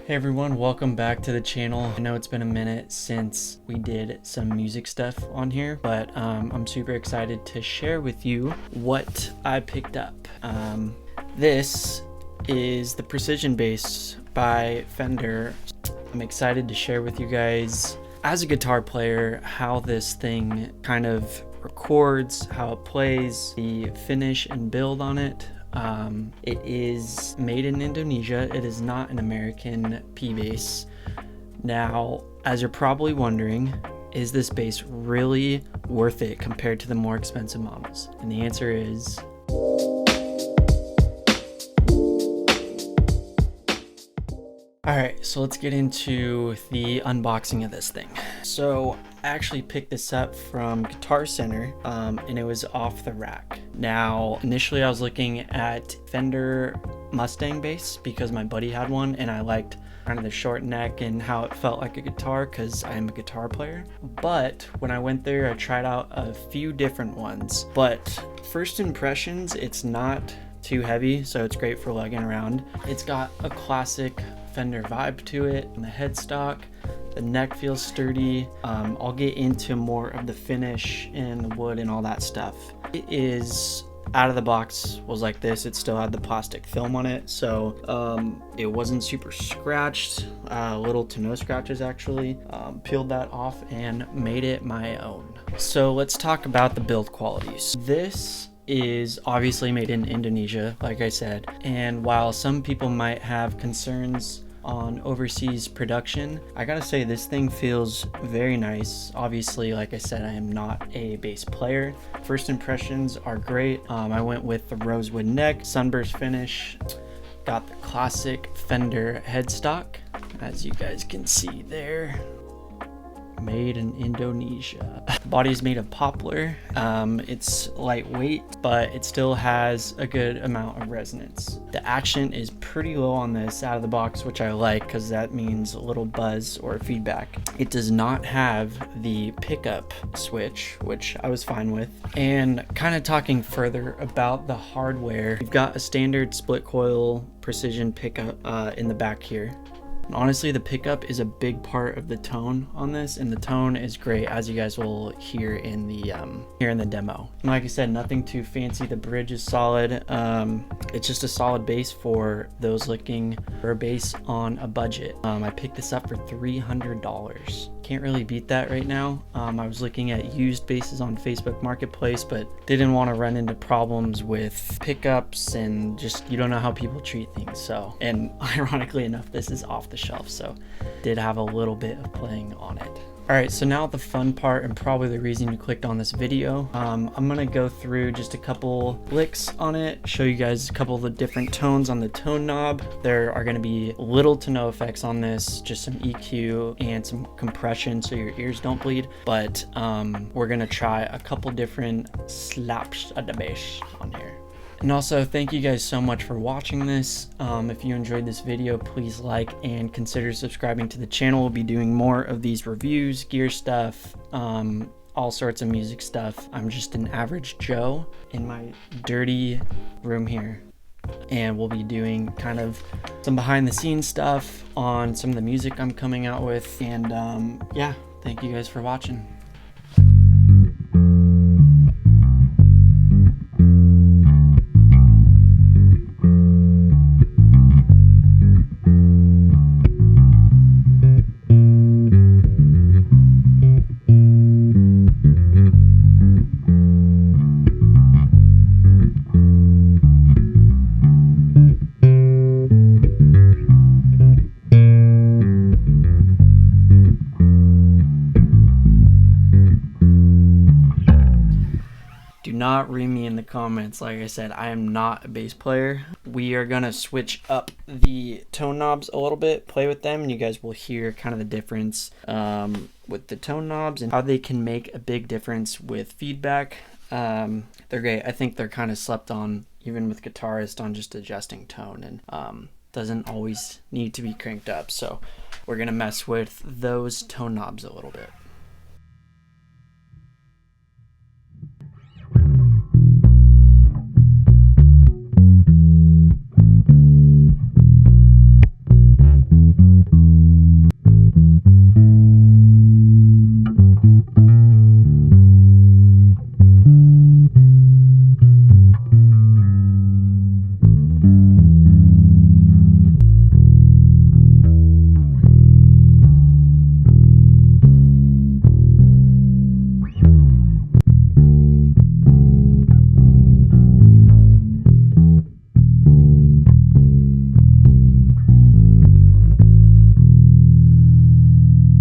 Hey everyone, welcome back to the channel. I know it's been a minute since we did some music stuff on here, but I'm super excited to share with you what I picked up. This is the Precision Bass by Fender. I'm excited to share with you guys, as a guitar player, how this thing kind of records, how it plays, the finish and build on it. It is made in Indonesia. It is not an American P-bass. Now, as you're probably wondering, is this bass really worth it compared to the more expensive models? And the answer is alright, so let's get into the unboxing of this thing. So I actually picked this up from Guitar Center, and it was off the rack. Now, initially I was looking at Fender Mustang bass because my buddy had one and I liked kind of the short neck and how it felt like a guitar because I'm a guitar player. But when I went there, I tried out a few different ones. But first impressions, it's not too heavy, so it's great for lugging around. It's got a classic Fender vibe to it. The headstock, the neck feels sturdy. I'll get into more of the finish and the wood and all that stuff. It is out of the box was like this. It still had the plastic film on it, so it wasn't super scratched, little to no scratches actually. Peeled that off and made it my own. So let's talk about the build qualities. This is obviously made in Indonesia, like I said, and while some people might have concerns on overseas production, I gotta say this thing feels very nice. Obviously, like I said, I am not a bass player. First impressions are great. I went with the rosewood neck, sunburst finish, got the classic Fender headstock, as you guys can see there. Made in Indonesia. The body is made of poplar. It's lightweight, but it still has a good amount of resonance. The action is pretty low on this out of the box, which I like because that means a little buzz or feedback. It does not have the pickup switch, which I was fine with. And kind of talking further about the hardware, you've got a standard split coil precision pickup in the back here. Honestly, the pickup is a big part of the tone on this, and the tone is great, as you guys will hear in the demo. And like I said, nothing too fancy. The bridge is solid. It's just a solid bass for those looking for a bass on a budget. I picked this up for $300. Can't really beat that right now. I was looking at used basses on Facebook Marketplace, but didn't want to run into problems with pickups and just, you don't know how people treat things. So, and ironically enough, this is off the shelf, so did have a little bit of playing on it. All right, so now the fun part, and probably the reason you clicked on this video. I'm gonna go through just a couple licks on it, show you guys a couple of the different tones on the tone knob. There are gonna be little to no effects on this, just some EQ and some compression so your ears don't bleed. But we're gonna try a couple different slaps of the bass on here. And also, thank you guys so much for watching this. If you enjoyed this video, please like and consider subscribing to the channel. We'll be doing more of these reviews, gear stuff, all sorts of music stuff. I'm just an average Joe in my dirty room here. And we'll be doing kind of some behind the scenes stuff on some of the music I'm coming out with. And yeah, thank you guys for watching. Do not read me in the comments. Like I said, I am not a bass player. We are gonna switch up the tone knobs a little bit, play with them, and you guys will hear kind of the difference with the tone knobs and how they can make a big difference with feedback. They're great. I think they're kind of slept on, even with guitarists, on just adjusting tone, and doesn't always need to be cranked up. So we're gonna mess with those tone knobs a little bit.